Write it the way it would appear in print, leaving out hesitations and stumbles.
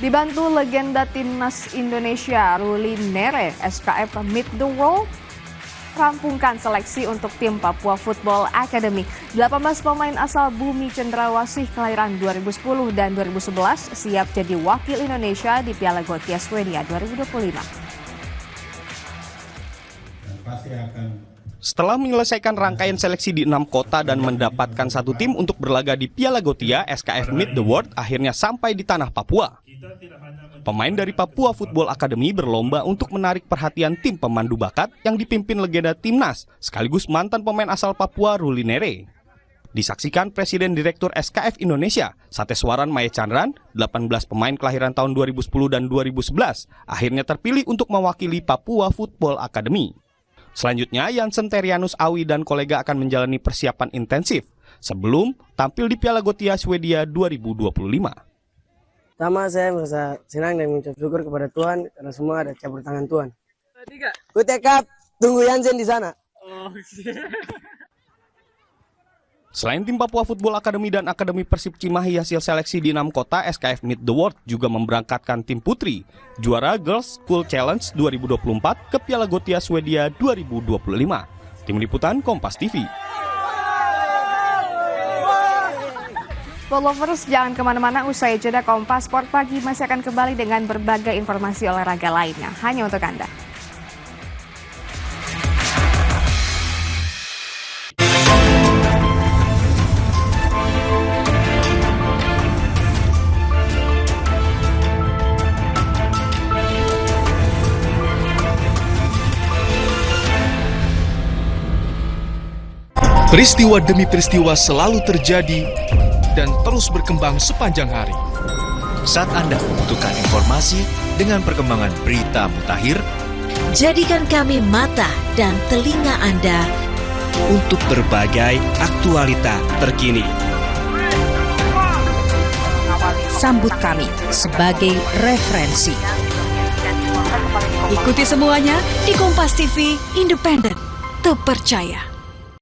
Dibantu legenda timnas Indonesia Ruli Nere, SKF Meet the World rampungkan seleksi untuk tim Papua Football Academy. 18 pemain asal Bumi Cenderawasih kelahiran 2010 dan 2011 siap jadi wakil Indonesia di Piala Gothia Swedia 2025. Setelah menyelesaikan rangkaian seleksi di 6 kota dan mendapatkan satu tim untuk berlaga di Piala Gothia, SKF Meet the World akhirnya sampai di tanah Papua. Pemain dari Papua Football Academy berlomba untuk menarik perhatian tim pemandu bakat yang dipimpin legenda timnas, sekaligus mantan pemain asal Papua Ruli Nere. Disaksikan Presiden Direktur SKF Indonesia, Sateswaran Maya Chandran, 18 pemain kelahiran tahun 2010 dan 2011 akhirnya terpilih untuk mewakili Papua Football Academy. Selanjutnya, Jansen Terianus Awi dan kolega akan menjalani persiapan intensif sebelum tampil di Piala Gothia Swedia 2025. Pertama, saya merasa senang dan mengucap syukur kepada Tuhan karena semua ada campur tangan Tuhan. Kutekap, tunggu Jansen di sana. Selain tim Papua Football Academy dan Akademi Persib Cimahi hasil seleksi di 6 kota, SKF Meet the World juga memberangkatkan tim putri juara Girls School Challenge 2024 ke Piala Gothia Swedia 2025. Tim Liputan Kompas TV. Followers, jangan kemana-mana, usai jeda Kompas Sport Pagi masih akan kembali dengan berbagai informasi olahraga lainnya hanya untuk Anda. Peristiwa demi peristiwa selalu terjadi dan terus berkembang sepanjang hari. Saat Anda membutuhkan informasi dengan perkembangan berita mutakhir, jadikan kami mata dan telinga Anda untuk berbagai aktualita terkini. Sambut kami sebagai referensi. Ikuti semuanya di Kompas TV, independen, terpercaya.